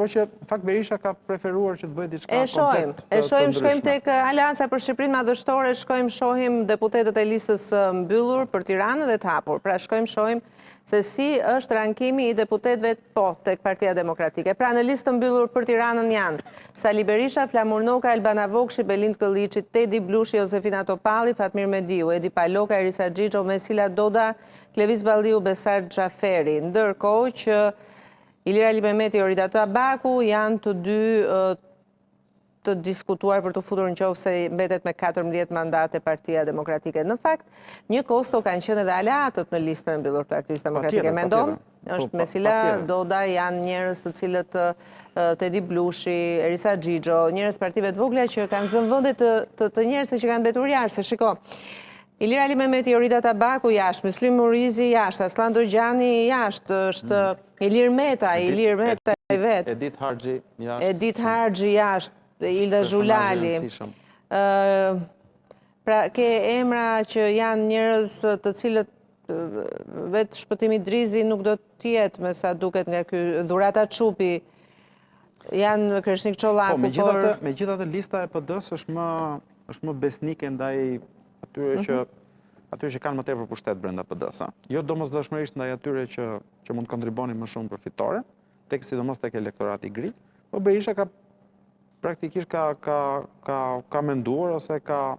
Ndërkohë që fakt Berisha ka preferuar që të bëjë diçka komplet të ndryshme. Shkojmë tek Aleanca për Shqipërinë Madhështore, shohim deputetët e listës mbyllur për Tiranën dhe të hapur. Pra shohim se si është rankimi i deputetëve tek Partia Demokratike. Pra në listë mbyllur për Tiranën janë Sali Berisha, Flamur Noka, Albana Vokshi, Belind Këlliçi, Tedi Blushi, Josefina Topalli, Fatmir Mediu, Edi Paloka, Erisa Xhixho, Mesila Doda, Klevis Balliu, Besar Xhaferi. Ndërkohë që Ilir Ali Mehmeti, Orida Tabaku janë të dy të diskutuar për të futur në qoftë se mbetet me 14 mandate Partia Demokratike. Në fakt, një kosto kanë qenë edhe aleatët në listën e mbyllur të Partisë Demokratike. Mendon? Është Mesila Doda, janë njerëz të cilët Tedi Blushi, Erisa Xhixho, njerëz partive të vogla që kanë zënë vende të njerëzve që kanë mbetur jashtë. Se shiko, Ilir Ali Mehmeti, Orida Tabaku jashtë, Muslim Murizi jashtë, Aslan Dojgjani jashtë, është Ilir Meta i vetë. Edith Harxhi jashtë, Ilda Zhulali. Pra ke emra që janë njerëz të cilët vetë Shpëtimi Drizi nuk do të jetë me sa duket nga ky, Dhurata Çupi, janë Kreshnik Çollaku. Megjithatë lista e PD-s është më besnike ndaj atyre që kanë më tepër pushtet brenda PD-s. Jo domosdoshmërisht ndaj atyre që mund të kontribuonin më shumë për fitore, sidomos tek elektorati i gri, po Berisha praktikisht ka menduar ose ka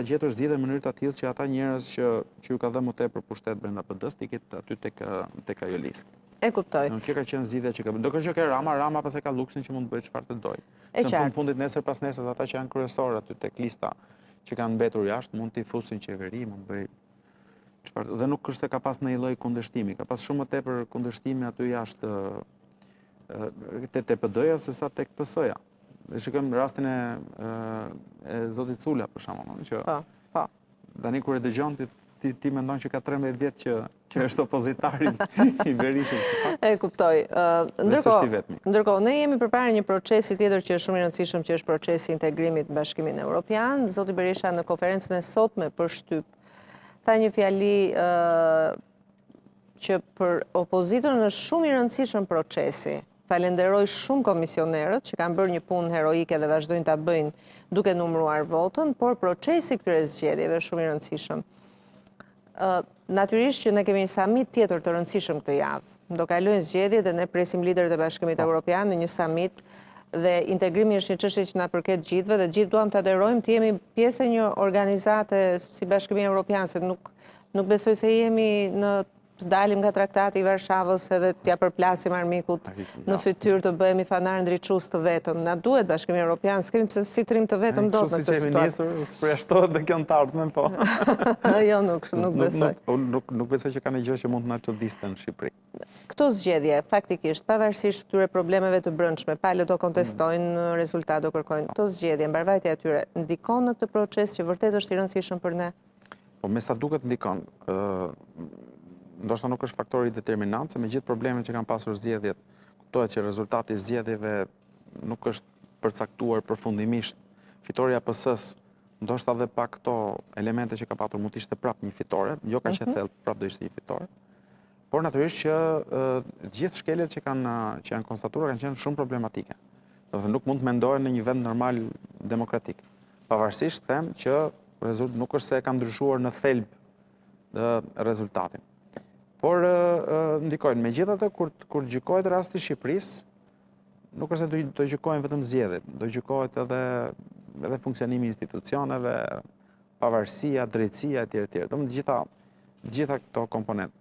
gjetur zgjidhje në mënyrë të tillë që ata njerëz që ju ka dhënë më tepër pushtet brenda PD-s të ketë aty tek ajo listë. E kuptoj. Kjo ka qenë zgjidhja që ka bërë. Ndërkohë që ke Rama pastaj ka luksin që mund të bëjë çfarë të dojë. Se në fundit nesër pas nesër ata që janë kryesorë aty tek lista që kanë mbetur jashtë mund t'i fusin qeveri, mund të bëj çfarë. Dhe nuk është se ka pas ndonjë lloj kundërshtimi, ka pas shumë më tepër kundërshtimi aty jashtë te PD-ja se sa tek PS-ja. Shikojmë rastin e zotit Cula për shembull, që tani kur e dëgjon ti mendon që ka 13 vjet që është opozitari i Berishës. E kuptoj. Ndërkohë, ne jemi përpara një procesi tjetër që është shumë i rëndësishëm, që është procesi i integrimit në Bashkimin Evropian. Zoti Berisha në konferencën e sotme për shtyp tha një fjali që për opozitën është shumë i rëndësishëm procesi. Falenderoj shumë komisionerët që kanë bërë një punë heroike dhe vazhdojnë ta bëjnë duke numëruar votën, por procesi këtyre zgjedhjeve është shumë i rëndësishëm. Natyrisht që ne kemi një summit tjetër të rëndësishëm këtë javë. Do kalojnë zgjedhjet dhe ne presim liderët e Bashkimit Evropian në një summit dhe integrimi është një çështje që na përket gjithëve dhe gjithë duam të aderojmë të jemi pjesë e një organizate si Bashkimi Evropian, se nuk besoj se jemi të dalim nga traktati i Varshavës edhe t'ja përplasim armikut në fytyrë të bëhemi fanar ndriçues të vetëm. Na duhet Bashkimi Evropian, s'kemi pse si trim të vetëm dot në këtë situatë. Kështu si që e spreshtohet dhe kjo në të ardhmen, po. Jo, nuk besoj. Nuk besoj që ka një gjë që mund të na çuditste në Shqipëri. Këto zgjedhje, faktikisht, pavarësisht këtyre problemeve të brendshme, palët do kontestojnë, rezultat do kërkojnë. Këto zgjedhje, mbarvajtja e tyre, ndikon në këtë proces që vërtet është i rëndësishëm për ne? Po me sa duket ndikon. Ndoshta nuk është faktori determinant, se me gjithë problemet që kanë pasur zgjedhjet, kuptohet që rezultati i zgjedhjeve nuk është përcaktuar përfundimisht. Fitoria PS-s, ndoshta edhe pa këto elemente që ka patur mund të ishte prapë një fitore, jo kaq e thellë, prapë do ishte një fitore. Por natyrisht që gjithë shkeljet që janë konstatuar kanë qenë shumë problematike. Dhe nuk mund të mendohen në një vend normal demokratik. Pavarësisht them që nuk është se ka ndryshuar në thelb rezultatin. Por ndikojnë. Megjithatë, kur gjykohet rasti i Shqipërisë, nuk është se do gjykojnë vetëm zgjedhjet, do gjykohet edhe funksionimi i institucioneve, pavarësia, drejtësia etj. Të gjitha këto komponentë.